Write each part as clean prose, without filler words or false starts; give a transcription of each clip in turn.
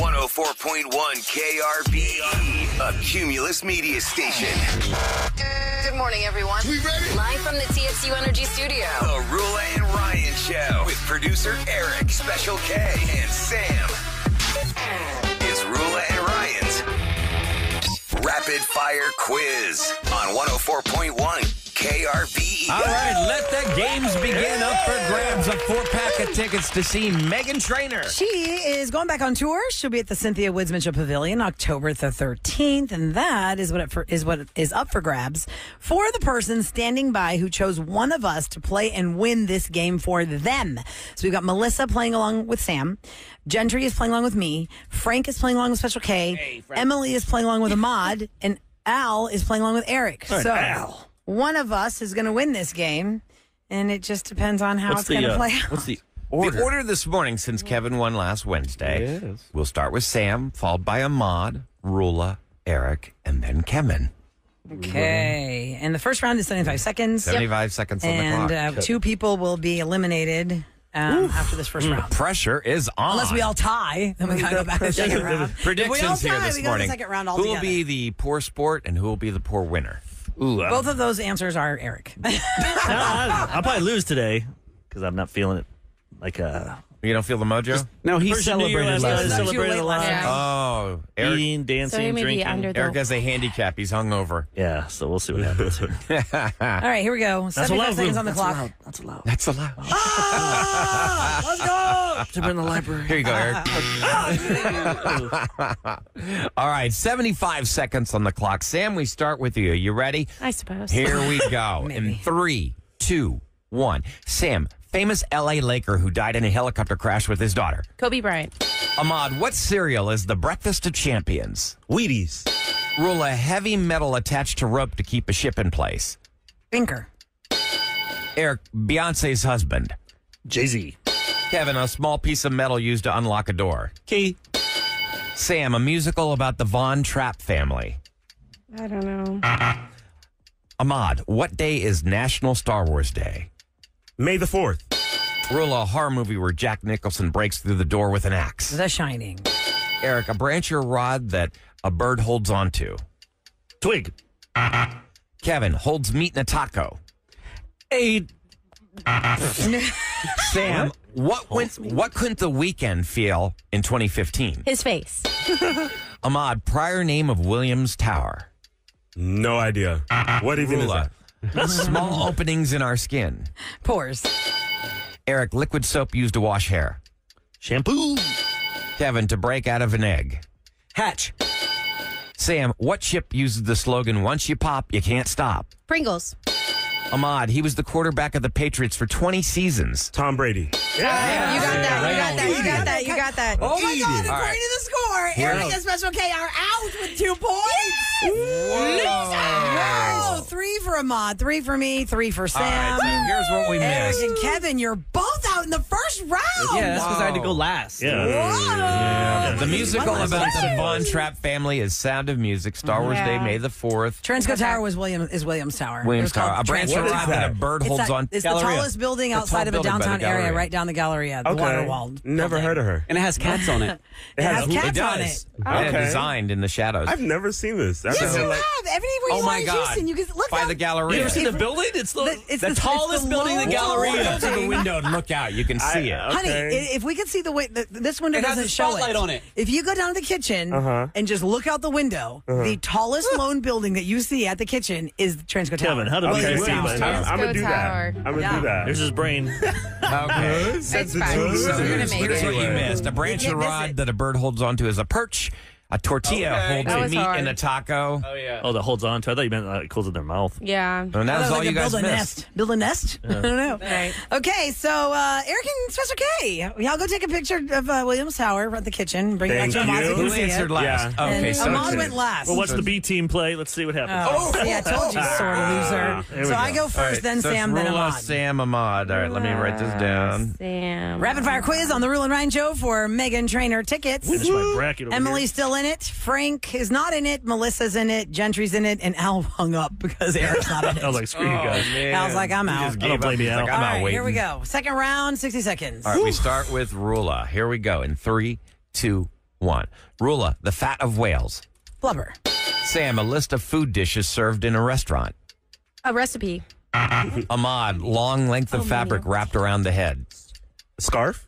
104.1 KRBE, a Cumulus media station. Good morning, everyone. We ready? Live from the TXU Energy Studio. The Roula and Ryan Show with producer Eric, Special K, and Sam. It's Roula and Ryan's Rapid Fire Quiz on 104.1 KRBE. All right, let the games begin. Up for grabs, a 4-pack of tickets to see Meghan Trainor. She is going back on tour. She'll be at the Cynthia Woods Mitchell Pavilion October the 13th, and that is what is up for grabs for the person standing by who chose one of us to play and win this game for them. So we've got Melissa playing along with Sam. Gentry is playing along with me. Frank is playing along with Special K. Emily is playing along with Ahmad. And Al is playing along with Eric. All right, so Al. One of us is going to win this game, and it just depends on how it's going to play out. What's the order? The order this morning, since Kevin won last Wednesday, Yes. we'll start with Sam, followed by Ahmad, Roula, Eric, and then Kevin. Okay. And the first round is 75 seconds. 75 seconds on the clock. And 2 people will be eliminated after this first round. Pressure is on. Unless we all tie, then we got to go back to the second round. If we all Predictions here tie, this we go to morning. the second round Who altogether. will be the poor sport and who will be the poor winner? Ooh, Both of those answers are Eric. I'll probably lose today because I'm not feeling it. Like You don't feel the mojo? No, he First New Year celebrated last last night. night. Celebrated a lot. Yeah. Oh, Eric, Eating, dancing, drinking. Eric has a handicap. He's hungover. Yeah, so we'll see what happens here. All right, here we go. 75 seconds on the clock. That's allowed. That's allowed. Let's go! To be in the library. Here you go, Eric. All right, 75 seconds on the clock. Sam, we start with you. You ready? I suppose. Here we go. In 3, 2, 1. Sam, famous L.A. Laker who died in a helicopter crash with his daughter. Kobe Bryant. Ahmad, what cereal is the breakfast of champions? Wheaties. Rule a heavy metal attached to rope to keep a ship in place. Binker. Eric, Beyonce's husband. Jay-Z. Kevin, a small piece of metal used to unlock a door. Key. Sam, a musical about the Von Trapp family. I don't know. Ahmad, what day is National Star Wars Day? May the 4th. Rule a horror movie where Jack Nicholson breaks through the door with an axe. The Shining. Eric, a branch or rod that a bird holds onto. Twig. Kevin, holds meat in a taco. Sam, what couldn't the weekend feel in 2015? His face. Ahmad, prior name of Williams Tower. No idea. What even is Roula, that? small openings in our skin. Pores. Eric, liquid soap used to wash hair. Shampoo. Kevin, to break out of an egg. Hatch. Sam, what chip uses the slogan, once you pop, you can't stop? Pringles. Ahmad, he was the quarterback of the Patriots for 20 seasons. Tom Brady. You got that. You got that. Oh, my God. All According right. to the score, Eric and Special K are out with 2 points. Whoa. 3 for Ahmad, 3 for me, 3 for Sam. All right, so here's what we Eric missed. and Kevin, you're both out in the first round. Yeah, that's because I had to go last. Yeah. The musical about the Von Trapp family is Sound of Music, Star Wars Day, May the 4th. Transco Tower is Williams Tower. Williams It was called Tower. A branch Transco or rod Tower. that a bird holds on. It's the Galleria. tallest building The outside tall of a building by the downtown area, Galleria. right down the Galleria, the water wall. Never heard of her. And it has cats on it. It has cats It on does. it. Yeah, Okay. designed in the shadows. I've never seen this. Yes, you have. Everywhere you Oh are my in God. Houston, you can look By out. the Galleria. You ever seen the building? It's the tallest building in the Galleria. Go to the window and look out. You can see it. Honey, if we could see the way this window It has doesn't a show spotlight on it. If you go down to the kitchen and just look out the window, the tallest lone building that you see at the kitchen is Transco Tower. Kevin, how do we Okay, see see, I'm this? going to do that. Tower. I'm going to do that. There's his brain. Okay. It's fine. So We're going to make here's what you it. missed. A branch You or can't miss rod it. that a bird holds onto is a perch. A tortilla holds That a was meat hard. in a taco. Oh, yeah. Oh, that holds on to. I thought you meant it goes in their mouth. Yeah. And that was all you guys build a missed. nest. Build a nest? I don't know. Right. Okay, so Eric and Special K, y'all go take a picture of Williams Tower at the kitchen. Bring it back Thank to Ahmad so you. you Who can see answered it. last? Yeah. Okay, And so Ahmad it's- went last. Well, watch the B team play. Let's see what happens. See, I told you, sore loser. Here we So I go. go first, then so Sam, it's then Roula, Ahmad. Sam, Ahmad. All right, let me write this down. Sam. Rapid fire quiz on the Roula and Ryan Show for Meghan Trainor tickets. Finish my bracket over Emily's still in it. Frank is not in it. Melissa's in it. Gentry's in it. And Al hung up because Eric's not in it. I was like, screw you guys. Al's like, I'm out. Just I don't gave blame up. you, He's Al. like, I'm All not right, waiting. here we go. Second round, 60 seconds. All right, we start with Roula. Here we go. In 3, 2, 1. Roula, the fat of whales. Blubber. Sam, a list of food dishes served in a restaurant. A recipe. Ahmad, long length of fabric wrapped around the head. Scarf?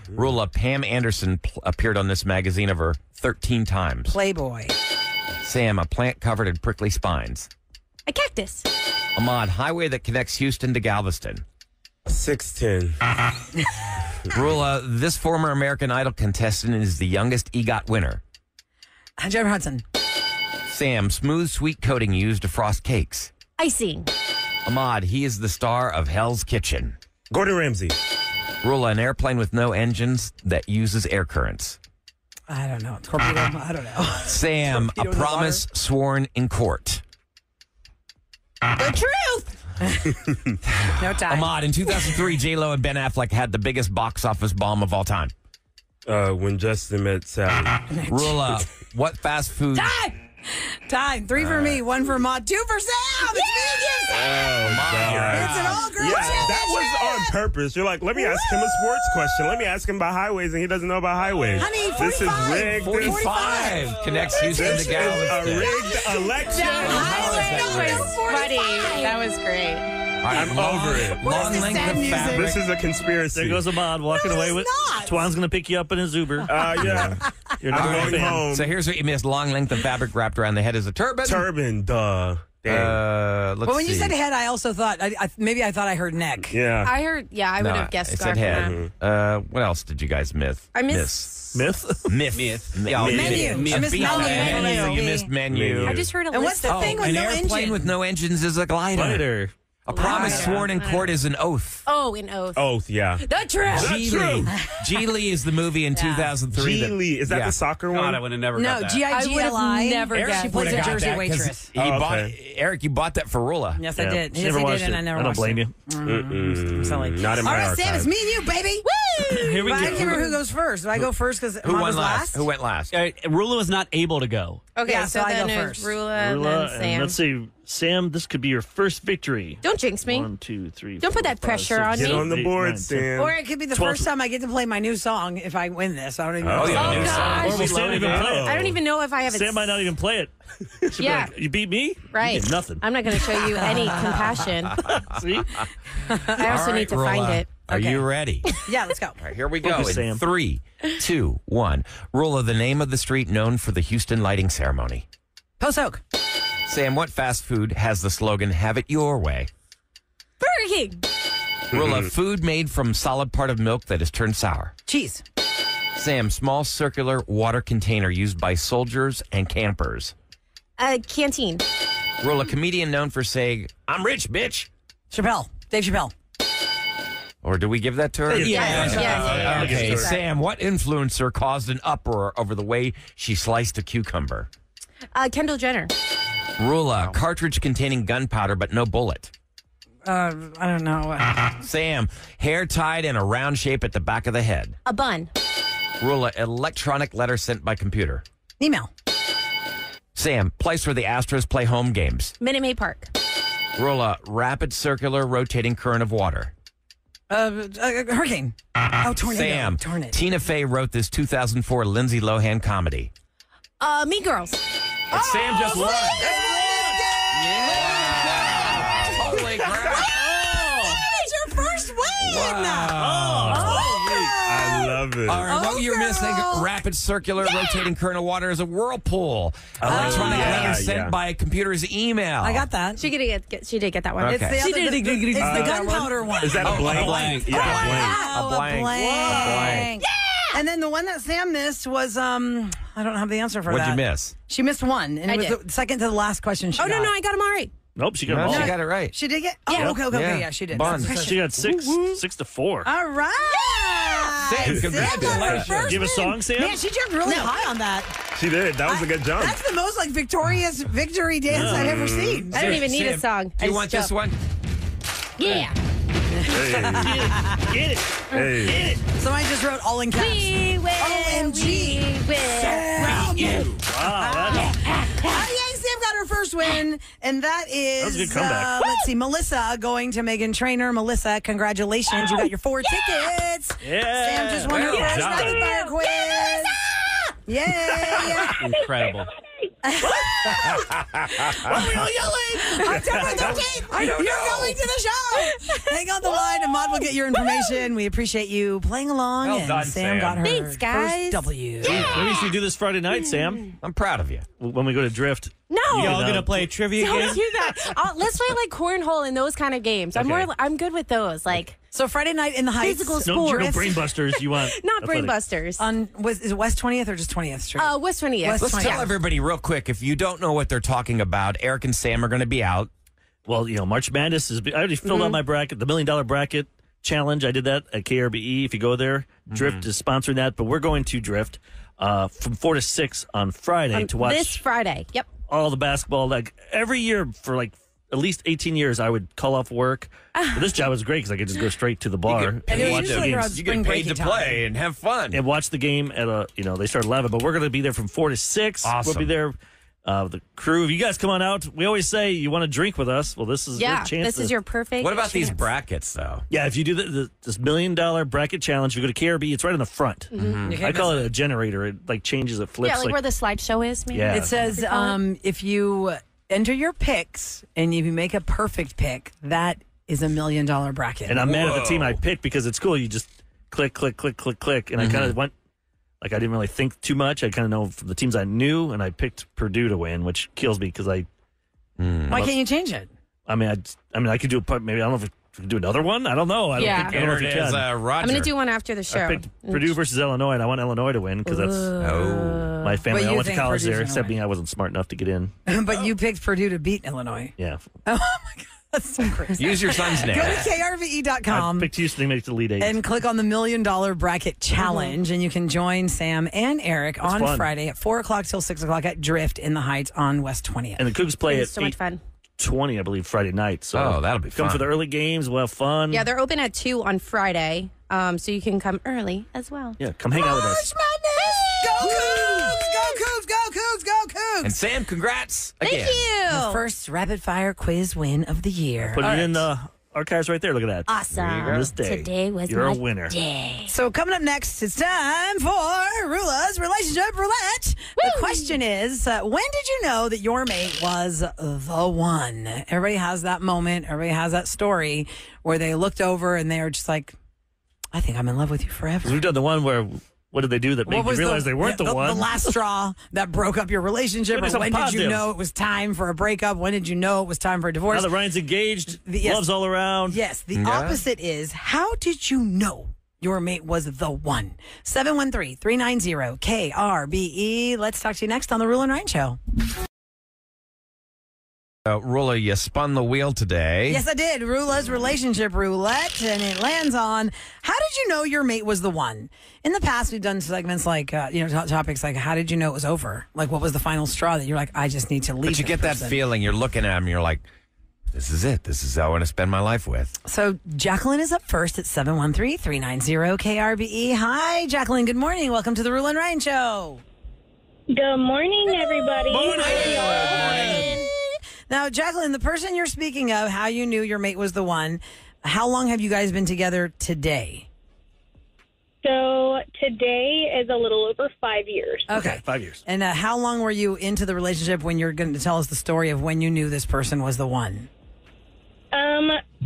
Roula, Pam Anderson appeared on this magazine over 13 times. Playboy. Sam, a plant covered in prickly spines. A cactus. Ahmad, highway that connects Houston to Galveston. 6'10". Roula, this former American Idol contestant is the youngest EGOT winner. Jennifer Hudson. Sam, smooth, sweet coating used to frost cakes. Icing. Ahmad, he is the star of Hell's Kitchen. Gordon Ramsay. Roula, an airplane with no engines that uses air currents. I don't know. Torpedo. I don't know. Sam, a promise sworn in court. The truth. No time. Ahmad, in 2003, J-Lo and Ben Affleck had the biggest box office bomb of all time. When Justin met Sally. Roula, what fast food? Time. 3 for me, 1 for Maud, 2 for Sam. It's me again, Sam. God. It's an all-girl Yeah, championship. that was on purpose. You're like, let me ask him a sports question. Let me ask him about highways, and he doesn't know about highways. Honey, This is 45. rigged. 45 connects Houston This to is a Galveston. rigged election. That was funny. That was great. All right, I'm over it. Long this length sad of music? fabric. This is a conspiracy. There goes Ahmad walking away with. not. Twan's going to pick you up in his Uber. Yeah. You're not I'm going going home. So here's what you missed. Long length of fabric wrapped around the head is a turban. Turban, duh. Damn. Let's But when you see. said head, I also thought, maybe I thought I heard neck. Yeah. I heard, I would No, have guessed I scarf. said on that. head. What else did you guys miss? I miss. Myth? Myth. Yeah, Menu. I missed menu. You missed menu. I just heard a And what's list. the thing with An no airplane engine? with no engines is a glider. Later. A promise sworn in court is an oath. Oh, an oath. Oath, yeah. The truth. Geely. Geely is the movie in 2003. Geely. Is that the soccer one? God, I would have never No, got that. G-I-G-L-I. never Eric, guessed. she plays a Would've got Jersey that 'cause waitress. He Oh, bought, okay. Eric, you bought that for Rula. Yes, I Yeah. did. She Yes, never I watched did, and it. I never I don't watched blame it. you. Silly. Not in my All right, archive. Sam, it's me and you, baby. Here we But I can't go. remember who goes first. Do I go first because Who Mom won was last? Who went last? Rula was not able to go. Okay, Yeah, so so I then go it was first. Roula, and Rula, then and Sam. let's see, Sam, this could be your first victory. Don't jinx me. 1, 2, 3. Don't put 4, that 5, pressure 6, on Get me. on the 8, board, 9, 10. Sam. Or it could be the 12. first time I get to play my new song if I win this. I don't even know. Oh, yeah, Oh, new gosh. song. Or we Sam even play it. I don't even know if I have it. Sam might not even play it. She'll be Yeah. like, you beat me? Right. You did nothing. I'm not going to show you any compassion. See? I also need to find it. Are you ready? Yeah, let's go. All right, here we go. Focus, In Sam. 3, 2, 1. Rula, the name of the street known for the Houston lighting ceremony. Post Oak. Sam, what fast food has the slogan, have it your way? Burger King. Rula, food made from solid part of milk that is turned sour. Cheese. Sam, small circular water container used by soldiers and campers. Canteen. Rula, comedian known for saying, I'm rich, bitch. Chappelle. Dave Chappelle. Or do we give that to her? Yes, yes. Okay, Yes. Sam, what influencer caused an uproar over the way she sliced a cucumber? Kendall Jenner. Rula, cartridge containing gunpowder but no bullet. I don't know. Sam, hair tied in a round shape at the back of the head. A bun. Rula, electronic letter sent by computer. Email. Sam, place where the Astros play home games. Minute Maid Park. Rula, rapid circular rotating current of water. Hurricane. Oh, tornado. Sam, Tornado. Tina Fey wrote this 2004 Lindsay Lohan comedy. Mean Girls. And Sam just won. Holy crap. It's your first win. I love it. All right, what you're girl. missing, rapid circular rotating current of water is a whirlpool. Electronic yeah, letter sent yeah. by a computer's email. I got that. She did get that one. Okay. It's the, She other, did. it's the gunpowder one. Is that a blank? blank. Yeah, blank. Oh, A blank. blank. And then the one that Sam missed was I don't have the answer for What'd that. you miss? She missed one, and I it was did. the second to the last question she Oh, got. no, I got him all right. Nope, she got No, them all. she got it right. She did get. Yeah. Oh, okay, yeah, she did. Buns. She got 6-4. All right. Sam, congratulations. First Give a win. song, Sam? Man, she jumped really high on that. She did. That was a good jump. That's the most like victorious victory dance I've ever seen. I don't even need a Sam, song. Do you want this one? Yeah. Hey. Get it. Hey. Somebody just wrote all in caps. We will. OMG. We will. Wow, Yay, Sam got her first win, and that is was a good comeback. let's see, Melissa going to Megan Trainor. Melissa, congratulations. You got your 4 tickets. Yeah. Sam just won her Well first done. rapid fire quiz. Yay! Incredible. Why are we all yelling? October 13th! You're going to the show! Hang on the line and Maud will get your information. We appreciate you playing along. Well and done, Sam Sam. got her Thanks, guys. first W. Maybe we should do this Friday night, Sam, I'm proud of you. when we go to Drift. No. Y'all gonna play a trivia Don't game? do that. Let's play like cornhole and those kind of games. I'm good with those. Like So Friday night in the Heights. Physical No, sports. no brain busters. You want not brain athletic. busters. Is it West 20th or just 20th Street? West 20th. West Let's 20th. tell everybody real quick. If you don't know what they're talking about, Eric and Sam are going to be out. Well, March Madness is. I already filled out my bracket, the $1 million bracket challenge. I did that at KRBE. If you go there, Drift is sponsoring that. But we're going to Drift from 4 to 6 on Friday to watch This Friday. Yep. all the basketball. Like every year for like at least 18 years, I would call off work. But this job was great because I could just go straight to the bar And it was watch the usually games. around You get spring paid to breaking time. play and have fun. And watch the game at they start at 11, but we're going to be there from 4 to 6. Awesome. We'll be there. The crew, if you guys come on out, we always say you want to drink with us. Well, this is your Yeah. chance. This is your perfect. What about these chance. brackets, though? Yeah, if you do this $1 million bracket challenge, if you go to KRB, it's right in the front. You I can't call miss it a generator. It like changes, it flips. Yeah, like where the slideshow is. Maybe. Yeah. It says if you enter your picks and if you make a perfect pick, that is $1 million bracket. and I'm mad at the team Whoa. I picked because it's cool. You just click, click, click, click, click. And I kind of went, like, I didn't really think too much. I kind of know from the teams I knew, and I picked Purdue to win, which kills me because Why can't you change it? I could do maybe, I don't know if we could do another one. I don't know. I don't know Enter if it you as can. Roger. I'm going to do one after the show. I picked Purdue versus Illinois, and I want Illinois to win because that's my family. But I you went to think college Purdue's there, gonna except win. me, I wasn't smart enough to get in. But you picked Purdue to beat Illinois. Yeah. Oh my God, that's so crazy. Use your son's name. Go to I krve.com picked Houston to make the Elite Eight. and click on the $1 million bracket challenge, and you can join Sam and Eric on fun. Friday at 4 o'clock till 6 o'clock at Drift in the Heights on West 20th. And the Cougs play It's at so much fun. 8:20, I believe, Friday night. So Oh, that'll be come fun. for the early games. We'll have fun. Yeah, they're open at 2 on Friday, so you can come early as well. Yeah, come hang out with us. Go Cougs! Go Cougs! Go Cougs! Go Cougs! And Sam, congrats again. Thank you. The first rapid fire quiz win of the year. Put it in the archives right there. Look at that. Awesome. This day. Today was You're my a winner. day. So coming up next, it's time for Roula's Relationship Roulette. The question is, when did you know that your mate was the one? Everybody has that moment. Everybody has that story where they looked over and they were just like, I think I'm in love with you forever. We've done the one where, what did they do that made you realize they weren't the one? The last straw that broke up your relationship. Give me Or some when did you positives. know it was time for a breakup? When did you know it was time for a divorce? Now that Ryan's engaged, Yes. love's all around. Yes, the opposite is, how did you know your mate was the one? 713-390-KRBE. Let's talk to you next on the Roula and Ryan Show. Roula, you spun the wheel today. Yes, I did. Roula's Relationship Roulette, and it lands on, how did you know your mate was the one? In the past, we've done segments like, topics like, how did you know it was over? Like, what was the final straw that you're like, I just need to leave But you this get that person. feeling. You're looking at him. You're like, this is it. This is who I want to spend my life with. So Jacqueline is up first at 713-390-KRBE. Hi, Jacqueline. Good morning. Welcome to the Roula and Ryan Show. Good morning, everybody. Now, Jacqueline, the person you're speaking of, how you knew your mate was the one, how long have you guys been together today? So today is a little over 5 years. Okay. 5 years. And how long were you into the relationship when you're going to tell us the story of when you knew this person was the one?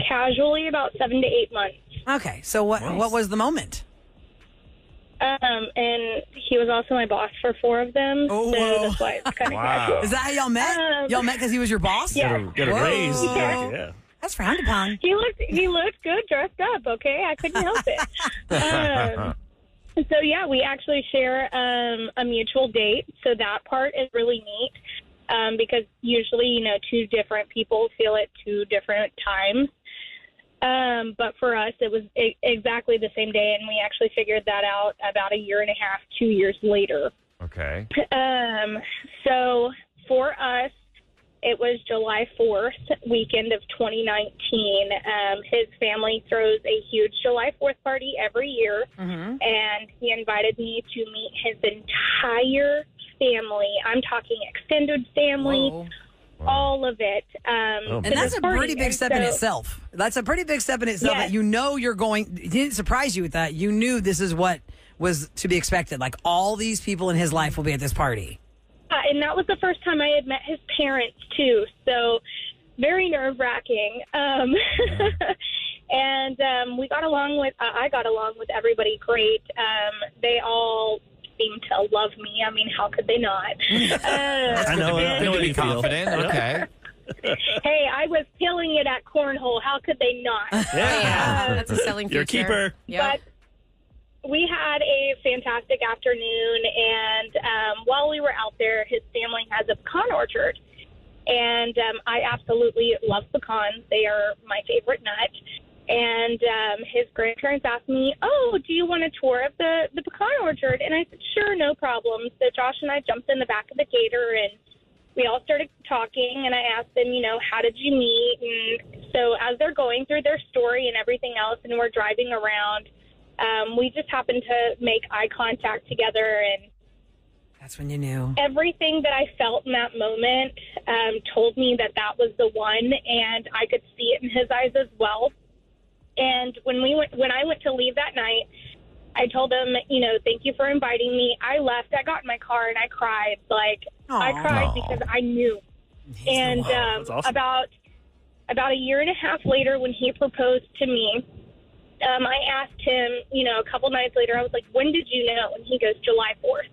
Casually about 7 to 8 months. Okay. So what was the moment? And he was also my boss for 4 of them. Oh, so whoa. that's why it's kind of Wow. casual. Is that how y'all met? Y'all met because he was your boss? Yeah. Got a Whoa. raise. Yeah. Yeah. That's frowned upon. He looked good dressed up, okay? I couldn't help it. So, yeah, we actually share a mutual date. So that part is really neat because usually, 2 different people feel it 2 different times. But for us, it was exactly the same day, and we actually figured that out about 1.5 years, 2 years later. Okay. So for us, it was July 4th, weekend of 2019. His family throws a huge July 4th party every year, and he invited me to meet his entire family. I'm talking extended family. All of it. And that's a pretty big step in itself. That's a pretty big step in itself. Yes. That you know you're going. It didn't surprise you with that. You knew this is what was to be expected? Like, all these people in his life will be at this party. And that was the first time I had met his parents, too. So very nerve-wracking. And we got along with, I got along with everybody great. They all seemed to love me. I mean, how could they not? I know Good to be you feel. confident. Okay. Hey, I was killing it at cornhole. How could they not? Yeah, that's a selling feature. You're a keeper. Yeah. But we had a fantastic afternoon, and while we were out there, his family has a pecan orchard. And I absolutely love pecans. They are my favorite nut. And his grandparents asked me, oh, do you want a tour of the pecan orchard? And I said, sure, no problem. So Josh and I jumped in the back of the gator, and we all started talking. And I asked them, how did you meet? And so as they're going through their story and everything else, and we're driving around, we just happened to make eye contact together. And that's when you knew. Everything that I felt in that moment told me that was the one, and I could see it in his eyes as well. And when I went to leave that night, I told him, thank you for inviting me. I left. I got in my car and I cried. I cried because I knew. And That's awesome. about a year and a half later, when he proposed to me, I asked him, a couple nights later, I was like, when did you know? And he goes, July 4th.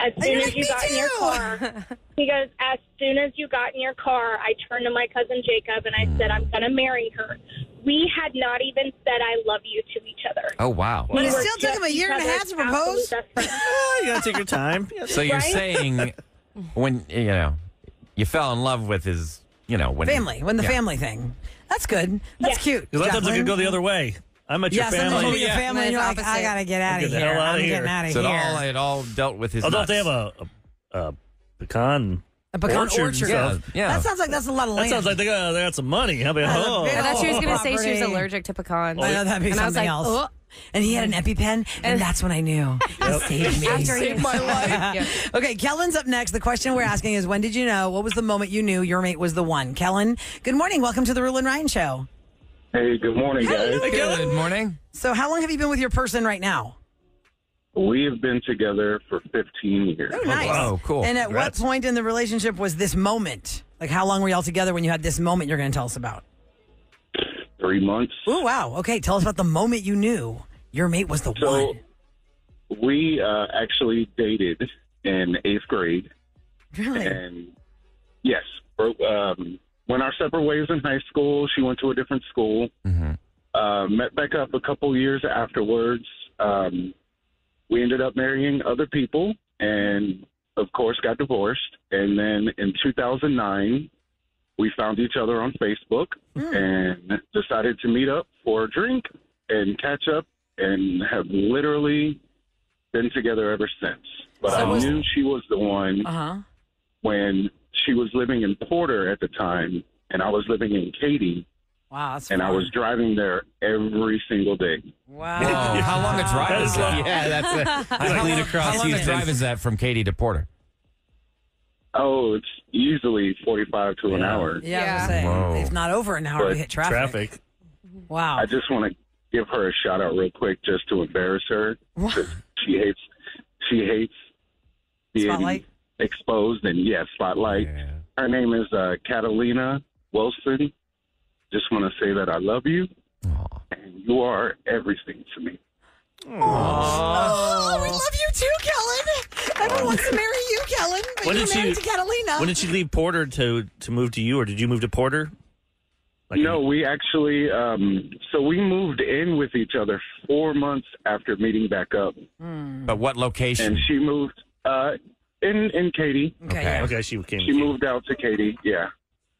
As soon as you got in your car, he goes, as soon as you got in your car, I turned to my cousin Jacob and I said, I'm going to marry her. We had not even said I love you to each other. Oh, wow. But it were still took just him a year and a each half to other's propose? absolute best friends. You gotta take your time. So you're Right? saying when, you fell in love with his, when Family, when the family thing. That's good. That's cute. Because sometimes it Jacqueline. could go the other way. I'm at your Yeah, sometimes family. when your family, When you're it's like, I opposite. got to get out Get of the here. hell outta I'm here. getting out of So here. it all dealt with his Oh, don't nuts. they have a pecan? A pecan orchard. Yeah, yeah. That sounds like that's a lot of That land. sounds like they got some money. How about Oh. I thought she was going to say she was Property. allergic to pecans. I know that'd be And I was something like, else. oh. And he had an EpiPen, and that's when I knew. He saved me. After he my life. Yeah. Okay, Kellen's up next. The question we're asking is, when did you know? What was the moment you knew your mate was the one? Kellen, good morning. Welcome to the Roula and Ryan Show. Hey, good morning, guys. Good morning. So how long have you been with your person right now? We have been together for 15 years. Oh, nice. wow, cool. And at Congrats. what point in the relationship was this moment? Like, how long were y'all together when you had this moment you're going to tell us about? 3 months. Oh, wow. Okay, tell us about the moment you knew your mate was the So one. we actually dated in 8th grade. Really? And yes, went our separate ways in high school. She went to a different school. Met back up a couple years afterwards. We ended up marrying other people and, of course, got divorced. And then in 2009, we found each other on Facebook and decided to meet up for a drink and catch up and have literally been together ever since. But I knew she was the one when she was living in Porter at the time, and I was living in Katy, Wow, that's and I fun. was driving there every single day. Wow. Oh, how long a drive That is is that? long. Yeah, that's a clean across How long a Houston. drive is that from Katy to Porter? Oh, it's easily 45 to an hour. Yeah, I was Yeah. gonna say, Whoa. it's not over an hour to But hit traffic. Traffic. Wow. I just want to give her a shout out real quick just to embarrass her. 'Cause she hates being Spotlight? exposed and spotlight. Yeah. Her name is Catalina Wilson. Just want to say that I love you, and you are everything to me. Oh, we love you too, Kellen. Everyone wants to marry you, Kellen. But When you're did married she- to Catalina. When did she leave Porter to move to you, or did you move to Porter? No, we actually, so we moved in with each other 4 months after meeting back up. But what location? And she moved in Katy. Okay. Okay. Yeah. Okay, she came. She moved out to Katy, yeah.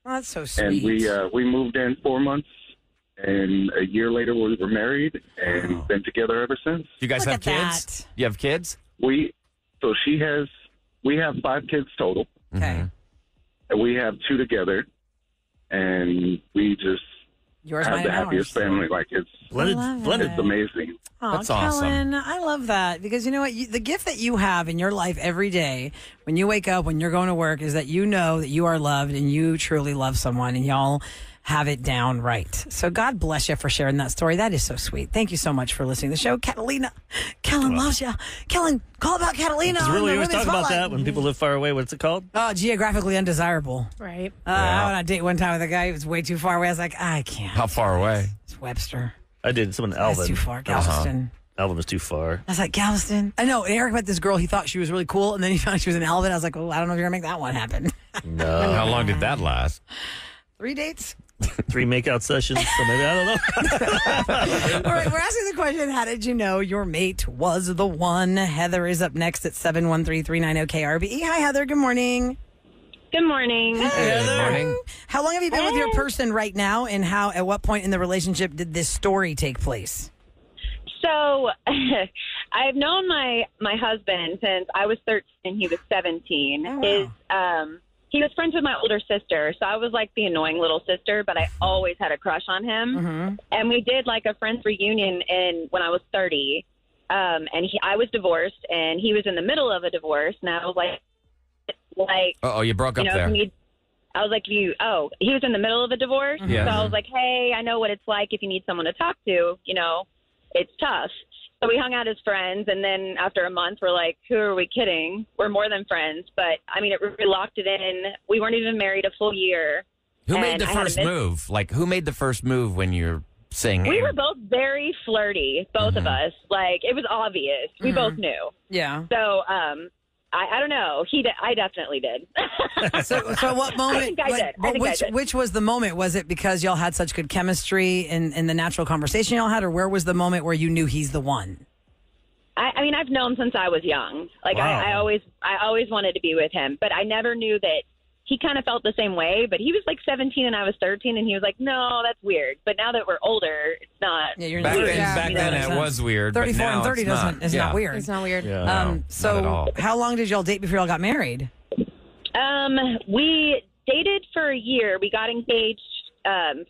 Oh, that's so And sweet. we moved in 4 months, and a year later we were married and been together ever since. Do you guys Look have at kids? that. You have kids? We have 5 kids total, Okay. and we have 2 together, and we just Yours, have mine, the and happiest ours. family. Like it's blended. it's amazing. Oh, That's awesome. Kellen, I love that because you know what? The gift that you have in your life every day when you wake up, when you're going to work, is that you know that you are loved and you truly love someone, and y'all have it down right. So God bless you for sharing that story. That is so sweet. Thank you so much for listening to the show. Catalina. Kellen loves you. Kellen, call about Catalina. Because really, you always talk about that when people live far away. What's it called? Oh, geographically undesirable. Right. I went on a date one time with a guy who was way too far away. I was like, I can't. How far away? It's Webster. I did. Someone Alvin. That's too far. Galveston. Alvin was too far. I was like, Galveston? I know. Eric met this girl. He thought she was really cool, and then he found she was in Alvin. I was like, well, I don't know if you're going to make that one happen. No. How long did that last? 3 dates? 3 makeout sessions. So maybe, I don't know. All right, we're asking the question, how did you know your mate was the one? Heather is up next at 713-390-KRBE. Hi, Heather. Good morning. Good morning. Good morning. How long have you been with your person right now, and at what point in the relationship did this story take place? So I've known my husband since I was 13 and he was 17. Oh, wow. He was friends with my older sister, so I was like the annoying little sister, but I always had a crush on him. Mm-hmm. And we did like a friends reunion when I was 30. And I was divorced, and he was in the middle of a divorce, and I was like, Uh-oh, you broke up there. I was like, he was in the middle of a divorce. Yeah. So I was like, hey, I know what it's like if you need someone to talk to, it's tough. So we hung out as friends, and then after a month, we're like, who are we kidding? We're more than friends. But, I mean, we locked it in. We weren't even married a full year. Who made the first move? Like, who made the first move when you're saying... We were both very flirty, both of us. Like, it was obvious. We both knew. Yeah. So, I don't know. I definitely did. So what moment? I think I did. Which was the moment? Was it because y'all had such good chemistry in the natural conversation y'all had, or where was the moment where you knew he's the one? I mean, I've known since I was young. Like, Wow. I always wanted to be with him, but I never knew that he kind of felt the same way. But he was like 17 and I was 13, and he was like, no, that's weird. But now that we're older, it's not. Yeah, you're Back weird. then it was weird. 34 but now and 30 it's not. is not weird. It's not weird. Yeah. No, not at all. How long did y'all date before y'all got married? We dated for a year. We got engaged and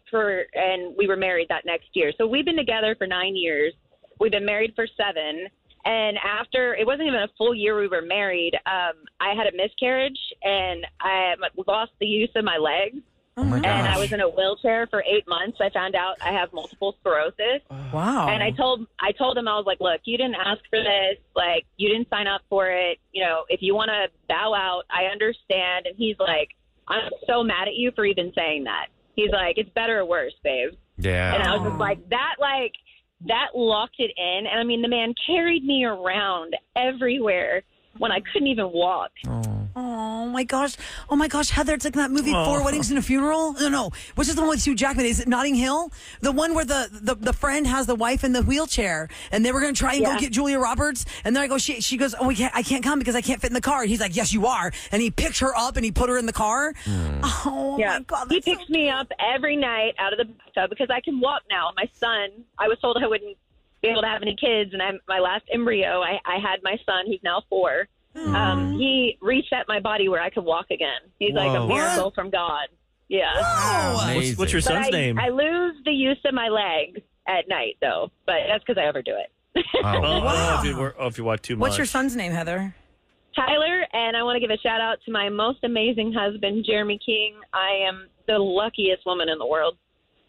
we were married that next year. So we've been together for 9 years. We've been married for 7. And after, it wasn't even a full year we were married, I had a miscarriage, and I lost the use of my legs. Oh my And I was in a wheelchair for 8 months. I found out I have multiple sclerosis. Wow. And I told him, I was like, look, you didn't ask for this. Like, you didn't sign up for it. If you want to bow out, I understand. And he's like, I'm so mad at you for even saying that. He's like, it's better or worse, babe. Yeah. And I was just like, that locked it in. And I mean, the man carried me around everywhere when I couldn't even walk. Oh my gosh. Oh my gosh, Heather, it's like that movie 4 Weddings and a Funeral. No. Which is the one with Hugh Jackman? Is it Notting Hill? The one where the friend has the wife in the wheelchair, and they were going to try and go get Julia Roberts, and then I go, she goes, oh, I can't come because I can't fit in the car. And he's like, yes, you are. And he picked her up and he put her in the car. Oh my God. He picks me up every night out of the bathtub because I can walk now. My son, I was told I wouldn't be able to have any kids, and my last embryo, I had my son, who's now 4. He reset my body where I could walk again. He's like a miracle from God. Yeah. What's your son's name? I lose the use of my legs at night, though, but that's because I overdo it. If you walk too much. What's your son's name, Heather? Tyler, and I want to give a shout out to my most amazing husband, Jeremy King. I am the luckiest woman in the world.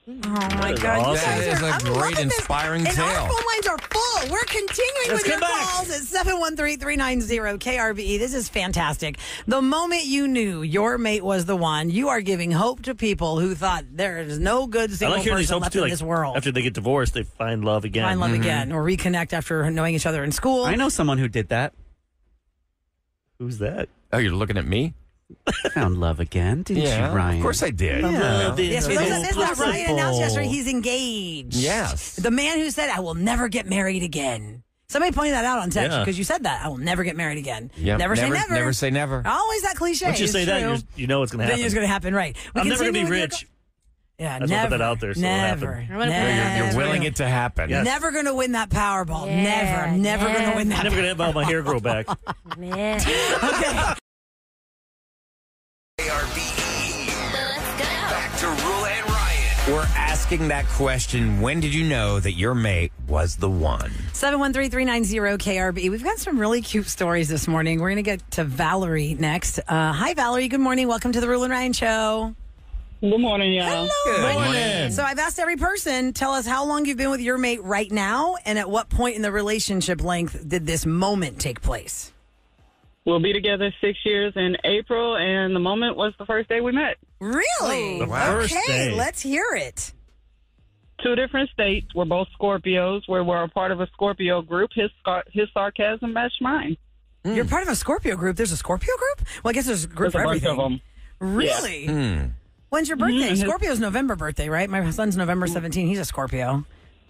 Oh my is God! awesome. You guys That is a I'm great, loving this. inspiring And tale. our phone lines are full. We're continuing Let's with your come back. calls at 713-390-KRBE. This is fantastic. The moment you knew your mate was the one, you are giving hope to people who thought there is no good I single like hearing these person hopes left too. in Like this world. after they get divorced, they find love again. Find love again or reconnect after knowing each other in school. I know someone who did that. Who's that? Oh, you're looking at me? Found love again, didn't you, Ryan? Of course I did. Yeah. Yes, for those that missed that, Ryan announced yesterday he's engaged. Yes. The man who said, I will never get married again. Somebody pointed that out on text Yeah. because you said that. I will never get married again. Yep. Never say never. Never say never. Always that cliche. Once you It's say that, true. you know it's going to happen. Then it's going to happen, right? We I'm never going to be continue with your rich. Yeah, I just wanna never. put that out there so it'll never. happen. I'm gonna put it out Never. You're willing it to happen. Yes. Never going to win that Powerball. Yeah, never going to win that. I'm never going to have all my hair grow back. Man. Okay. KRBE. Back to Roula and Ryan. We're asking that question, when did you know that your mate was the one? 713-390-KRBE. We've got some really cute stories this morning. We're going to get to Valerie next. Hi, Valerie. Good morning. Welcome to the Roula and Ryan Show. Good morning, y'all. Hello. Good morning. So I've asked every person, tell us how long you've been with your mate right now, and at what point in the relationship length did this moment take place? We'll be together 6 years in April, and the moment was the first day we met. Really? The first okay, day. let's hear it. 2 different states. We're both Scorpios. We're a part of a Scorpio group. His sarcasm matched mine. You're part of a Scorpio group. There's a Scorpio group? Well, I guess there's a group There's for a bunch everything. of them. Really? When's your birthday? Mhm. Scorpio's November birthday, right? My son's November 17. He's a Scorpio.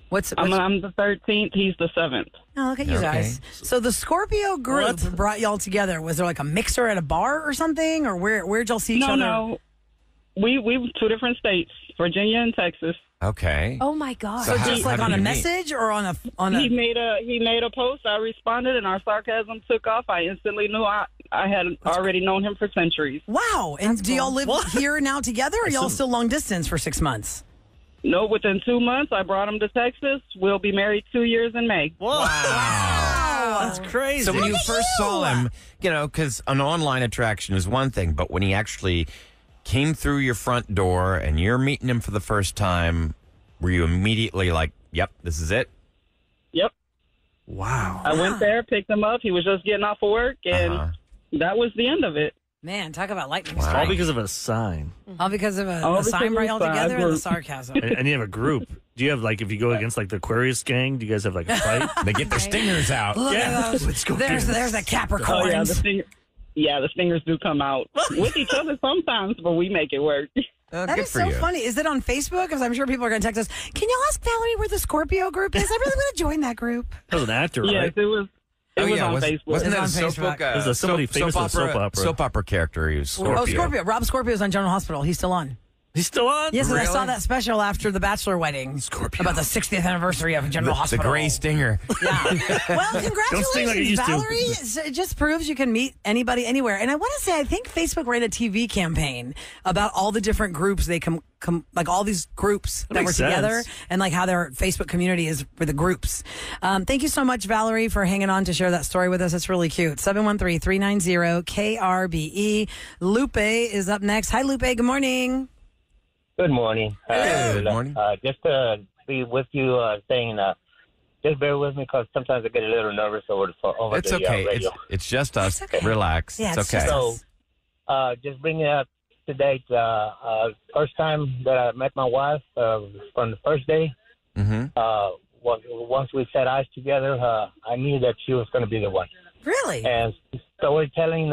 What's I'm the 13th. He's the 7th. Oh, look at you guys. So the Scorpio group brought y'all together. Was there like a mixer at a bar or something? Or where'd y'all see each other? No. We were 2 different states, Virginia and Texas. Okay. Oh my God. So just like on a message or on a He made a post. I responded, and our sarcasm took off. I instantly knew I had already known him for centuries. Wow. And do y'all live here now together, or y'all still long distance for 6 months? No, within 2 months, I brought him to Texas. We'll be married 2 years in May. Wow. That's crazy. So when you first saw him, because an online attraction is one thing, but when he actually came through your front door and you're meeting him for the first time, were you immediately like, yep, this is it? Yep. Wow. I went there, picked him up. He was just getting off of work, and that was the end of it. Man, talk about lightning All strike. because of a sign. All because of All a because sign of right a all sign. together and the sarcasm. And you have a group. Do you have, like, if you go against, like, the Aquarius gang, do you guys have, like, a fight? They get their stingers out. Look at those. Let's go There's get it. the Capricorns. The stingers do come out with each other sometimes, but we make it work. That is so funny. Is it on Facebook? Because I'm sure people are going to text us. Can y'all ask Valerie where the Scorpio group is? I really want to join that group. That was an actor, right? Yes, it was. It was on Facebook. Wasn't that a It's on soap, Facebook. There's somebody famous in a soap opera. soap opera character? He was Scorpio. Oh, Scorpio. Rob Scorpio's on General Hospital. He's still on. He's still on? Yes, and I saw Really? that special after the Bachelor wedding. Scorpio. About the 60th anniversary of General The Hospital. gray stinger. Yeah. Well, Don't sting like it congratulations, used to. Valerie. It just proves you can meet anybody anywhere. And I want to say, I think Facebook ran a TV campaign about all the different groups they come like all these groups that were makes together, sense. and like how their Facebook community is for the groups. Thank you so much, Valerie, for hanging on to share that story with us. It's really cute. 713-390-KRBE. Lupe is up next. Hi, Lupe. Good morning. Good morning. Good morning. Just to be with you, saying, just bear with me because sometimes I get a little nervous over It's the okay. radio. It's just us. It's okay. Relax. Yeah, it's it's okay. just So, just bringing it up to date, first time that I met my wife, from the first day, once we set eyes together, I knew that she was going to be the one. Really? And storytelling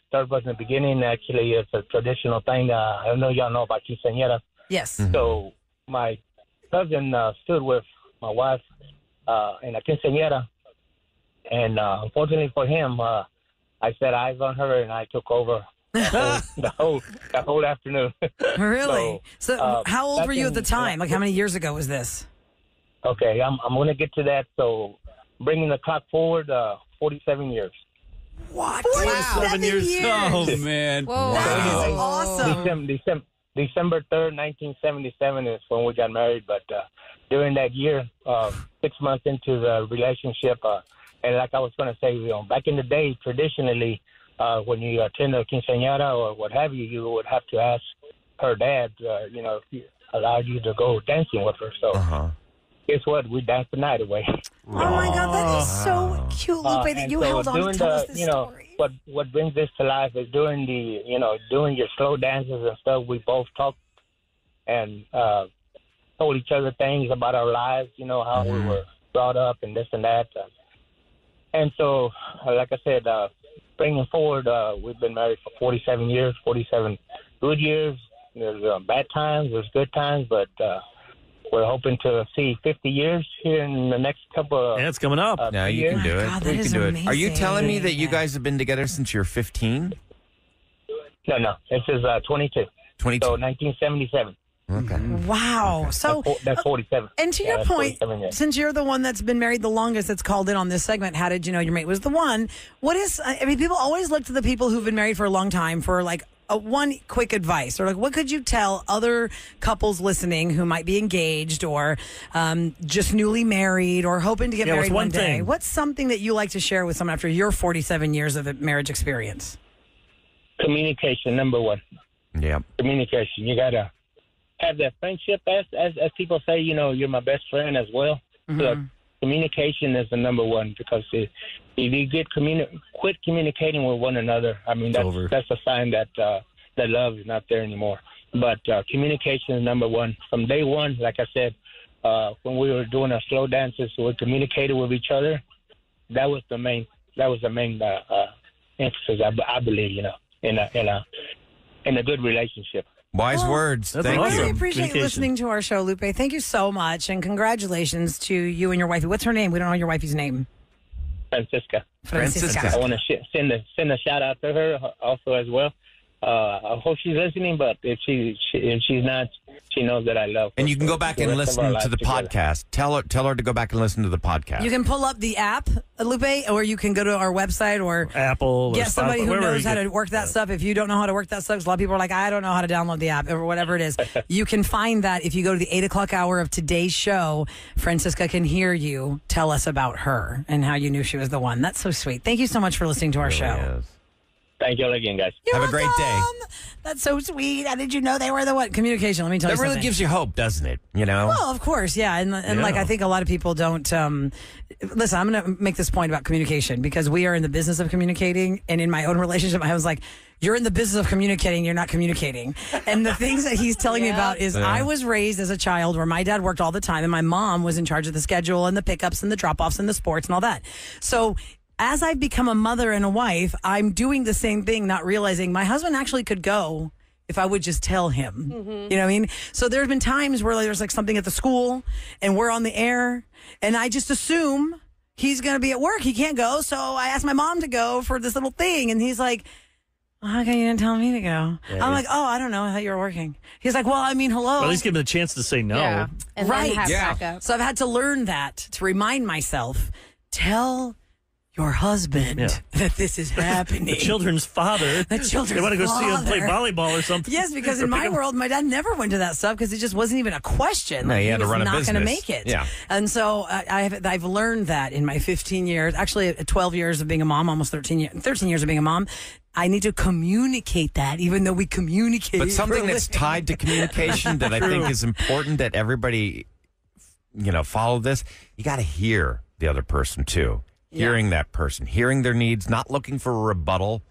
started from the beginning. Actually, it's a traditional thing. I know y'all know about quinceañeras. Yes. So my cousin stood with my wife in a quinceañera, and unfortunately for him, I set eyes on her and I took over the whole afternoon. Really? So how old back were you at the in- time? Like how many years ago was this? Okay, I'm going to get to that. So bringing the clock forward, 47 years. What? 47 years. Oh, man. Whoa. That is awesome. December 3rd, 1977 is when we got married. But during that year, 6 months into the relationship, and like I was going to say, back in the day, traditionally, when you attend a quinceañera or what have you, you would have to ask her dad, if he allowed you to go dancing with her. So guess what? We danced the night away. Oh my God, that is so cute, Lupe, that and you so held on to doing tell us this story. What brings this to life is doing doing your slow dances and stuff. We both talked and told each other things about our lives, how we were brought up and this and that. And so, like I said, bringing forward, we've been married for 47 years, 47 good years. There's bad times, there's good times, but we're hoping to see 50 years here in the next couple of Yeah, it's coming up. No, you can do it. God, that You is can do it. Are you amazing. telling me that you guys have been together since you're 15? No, this is 22. 22. So 1977. Okay. Wow. So, That's 47. and to Yeah, your that's point, 47 years. since you're the one that's been married the longest that's called in on this segment, how did you know your mate was the one? People always look to the people who've been married for a long time for like one quick advice, or like, what could you tell other couples listening who might be engaged or just newly married or hoping to get Yeah, married what's one day? thing? What's something that you like to share with someone after your 47 years of marriage experience? Communication, number one. Yep. Communication. You got to have that friendship. As people say, you're my best friend as well. So communication is the number one, because if you quit communicating with one another, I mean, that's a sign that that love is not there anymore. But communication is number one. From day one, like I said, when we were doing our slow dances, we communicated with each other. That was the main emphasis, I believe, in a good relationship. Wise words. Thank you. I really appreciate you listening to our show, Lupe. Thank you so much, and congratulations to you and your wifey. What's her name? We don't know your wifey's name. Francisca. Francisca. I want to send a shout out to her also as well. I hope she's listening, but if she's not, she knows that I love her. And you can go back and listen to the podcast. Tell her to go back and listen to the podcast. You can pull up the app, Lupe, or you can go to our website or Apple. Get somebody who knows how to work that Yeah. stuff. If you don't know how to work that stuff, 'cause a lot of people are like, I don't know how to download the app or whatever it is. You can find that if you go to the 8 o'clock hour of today's show. Francisca can hear you tell us about her and how you knew she was the one. That's so sweet. Thank you so much for listening to our show. Thank you all again, guys. Have a great day. That's so sweet. How did you know they were the one? Communication. Let me tell you That something. really gives you hope, doesn't it? Well, of course, yeah. And like, I think a lot of people don't, listen, I'm going to make this point about communication, because we are in the business of communicating. And in my own relationship, I was like, you're in the business of communicating. You're not communicating. And the things that he's telling me about is I was raised as a child where my dad worked all the time and my mom was in charge of the schedule and the pickups and the drop-offs and the sports and all that. So as I've become a mother and a wife, I'm doing the same thing, not realizing my husband actually could go if I would just tell him. You know what I mean? So there have been times where there's like something at the school and we're on the air and I just assume he's going to be at work. He can't go. So I asked my mom to go for this little thing. And he's like, well, how come you didn't tell me to go? Yeah, I'm like, oh, I don't know. I thought you were working. He's like, well, I mean, hello. Well, at least give him a chance to say no. Yeah. And Right. then have Yeah. backup. So I've had to learn that to remind myself, tell your husband that this is happening. The children's father. The children's They want to go see him play father. volleyball or something. Yes, because in my world, my dad never went to that stuff because it just wasn't even a question. No, he had to was run a not going to business. make it. Yeah. And so I've learned that in my 15 years, actually 12 years of being a mom, almost 13 years of being a mom. I need to communicate that, even though we communicate. But something that's tied to communication that I think is important that everybody, follow this. You got to hear the other person too. Hearing that person, hearing their needs, not looking for a rebuttal.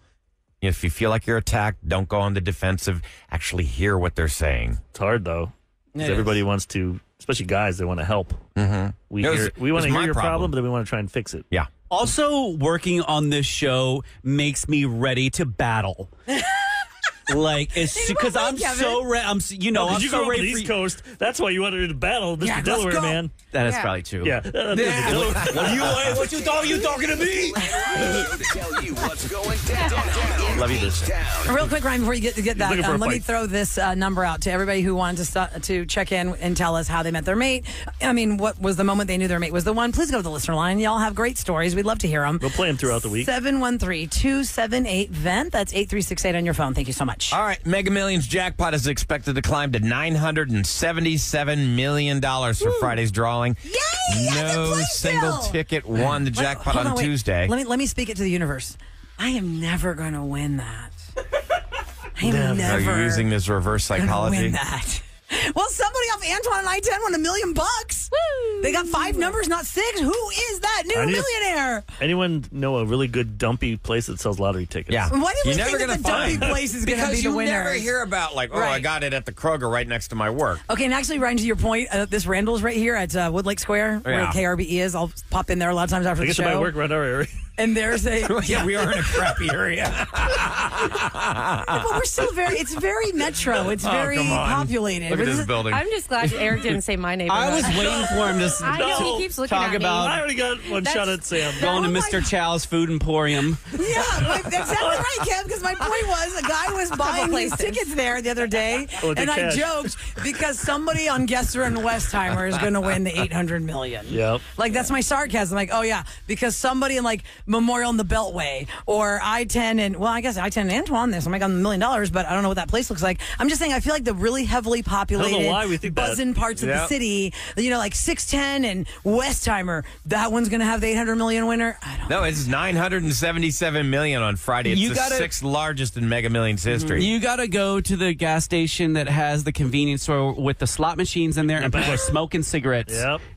If you feel like you're attacked, don't go on the defensive. Actually hear what they're saying. It's hard, though. Because everybody wants to, especially guys, they want to help. Mm-hmm. We want to hear your problem, but then we want to try and fix it. Yeah. Also, working on this show makes me ready to battle. Like, because I'm so ready. I'm you so grew up ready on the for East Coast. That's why you wanted to battle Mr. Delaware man. That is probably true. Yeah. What you talking to me? To tell you what's going down. Love you this. Real quick, Ryan, before you get that, looking for a let me fight. throw this number out to everybody who wanted to check in and tell us how they met their mate. I mean, what was the moment they knew their mate was the one? Please go to the listener line. Y'all have great stories. We'd love to hear them. We'll play them throughout the week. 713-278-VENT. That's 8368 on your phone. Thank you so much. All right, Mega Millions jackpot is expected to climb to $977 million for Friday's drawing. Yay! No single ticket won the jackpot Hold on wait. Tuesday. Let me speak it to the universe. I am never going to win that. I am Are never you using this reverse gonna psychology? win that. Well, somebody off Antoine and I-10 won $1 million. Woo! They got 5 numbers, not 6. Who is that new millionaire? Anyone know a really good dumpy place that sells lottery tickets? Yeah. Why did we You're never think that gonna the dumpy find place is going to be because the you winner? never hear about I Right. got it at the Kroger right next to my work. Okay, and actually, Ryan, to your point, this Randall's right here at Wood Lake Square, where Yeah. KRBE is. I'll pop in there a lot of times after I the get show. to my work around our area. And there's a Yeah, we are in a crappy area. but we're still it's very metro. It's very come on. populated. Look at this building. I'm just glad Eric didn't say my neighborhood. I was waiting for him to I know, he keeps looking talk at me. about I already got one shot at Sam. going to Oh my Mr. Chow's Food Emporium. Yeah, exactly right, Kev, because my point was a guy was buying these tickets there the other day, Oh, the and I cash. joked because somebody on Gesser and Westheimer is going to win the $800 million. Yep. Like, that's my sarcasm. Like, oh, yeah, because somebody in, like, Memorial and the Beltway or I-10 and, well, I guess I-10 and Antoine. There's something like $1 million, but I don't know what that place looks like. I'm just saying, I feel like the really heavily populated, I don't know why we think buzzing parts of the city, like 610 and Westheimer, that one's going to have the 800 million winner. I don't know. No, it's 977 million on Friday. It's You the gotta- sixth largest in Mega Millions history. You got to go to the gas station that has the convenience store with the slot machines in there, and people are smoking cigarettes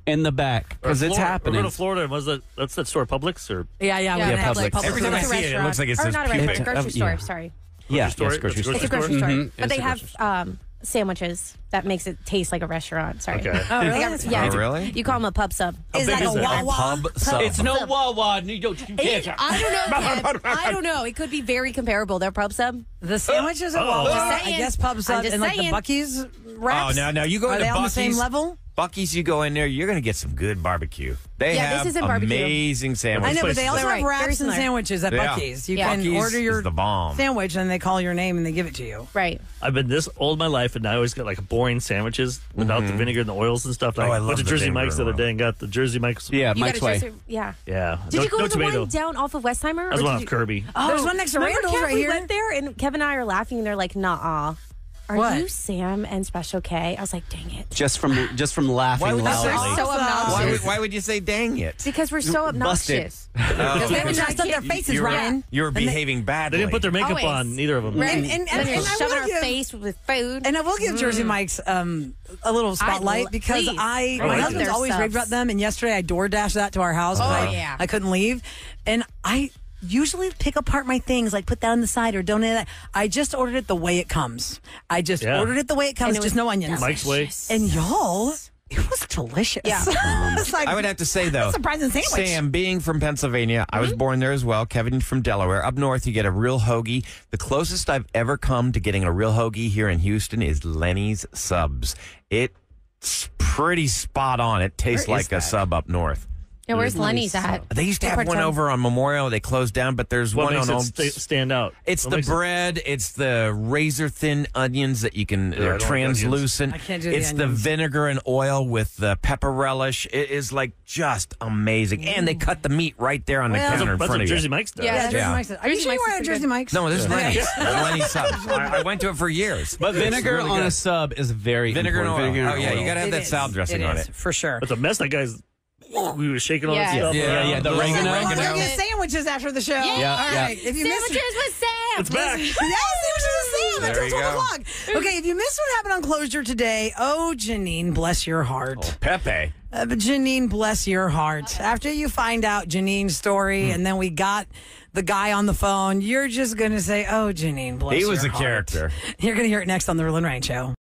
in the back because it's happening. Or go to Florida. That's that store, Publix? Or Yeah, Publix. Every time I see it, it looks like it Or says not a pubic. restaurant, grocery store, sorry. Yeah, store? yes, grocery store. It's a grocery store. Mhm. But they It's a have sandwiches that makes it taste like a restaurant. Sorry. Okay. Oh, really? They got- yeah, Oh, really? You call them a pub sub. Is that big a is it? Wawa? Pub sub. It's no Wawa. You can't. I don't know. Kev. I don't know. It could be very comparable. Their pub sub. The sandwiches at Wawa, Just I saying. guess pub sub I'm just and like the saying. Buc-ee's Oh, wraps. no, you go Are into they on the Buc-ee's. same level? Buc-ee's, you go in there, you're going to get some good barbecue. They Yeah, this have isn't barbecue. amazing I sandwiches. know, but they also They're have right. Very wraps and similar. sandwiches at Yeah. Buc-ee's. You Yeah. can Buc-ee's order your is the bomb. sandwich and they call your name and they give it to you. Right. I've been this old in my life, and I always get like boring sandwiches without the vinegar and the oils and stuff. Like, Oh, I I love went to the Jersey vinegar Mike's the other and day and got the Jersey Mike's. Yeah, You Mike's got a way. dresser. Yeah. Yeah. Did you go no to the tomato. one down off of Westheimer? That's or one did off you- Kirby. Oh, there's one next to Remember, Randall's Kev, right we here. went there, and Kevin and I are laughing, and they're like, "Nah, are What? you Sam and Special K?" I was like, "Dang it!" Just from laughing Why would you loudly. say so obnoxious. Why would you say dang it? Because we're so obnoxious. Because they haven't dressed up their faces, You were- Ryan. You were And they- behaving badly. They didn't put their makeup Always. on, neither of them. Right. And And I they're shoving will our give- face with food. And I will give Jersey Mike's a little spotlight because please. my love husband's their always raved subs. about them. And yesterday I door dashed that to our house. 'cause I couldn't leave. And I usually pick apart my things, like put that on the side or donate that. I just ordered it the way it comes. I just ordered it the way it comes, And it just was no onions. Mike's way. And y'all, it was delicious. Yeah. It's like, I would have to say, though, surprising sandwich. Sam, being from Pennsylvania, I was born there as well. Kevin from Delaware. Up north, you get a real hoagie. The closest I've ever come to getting a real hoagie here in Houston is Lenny's Subs. It's pretty spot on. It tastes Where is like a that? sub up north. Yeah, where's Lenny's at? They used to have What one part of over on Memorial. They closed down, but there's What one makes on it stand out? It's What the makes it- bread. It's the razor thin onions that you can. I They're don't like translucent. I can't do the It's the onions. vinegar and oil with the pepper relish. It is like just amazing, and they cut the meat right there on the Well, counter in That's front what of Jersey you. Mike's does. Yeah. Yeah, Jersey Yeah. Mike's. Are you Jersey sure you Mike's were is at pretty Jersey good. Mike's? No, there's Lenny's. Lenny's subs. I went to it for years. But vinegar really on good. a sub is very Vinegar and oil. important. Vinegar Oh and yeah, oil. you got to have It that is. salad dressing on it. For sure. But the mess that guy's. We were shaking all Yeah. that stuff. Yeah, around. yeah, the Little oregano. We're oregano. going to get sandwiches after the show. Yeah. All Yeah. right. If you missed Sandwiches with Sam. It's back. Yes, sandwiches with Sam There until you 12 go. o'clock. Okay, if you missed what happened on Closure today, oh, Janine, bless your heart. Pepe. But Janine, bless your heart. After you find out Janine's story and then we got the guy on the phone, you're just going to say, oh, Janine, bless He your was a heart. character. You're going to hear it next on The Roula and Ryan Show.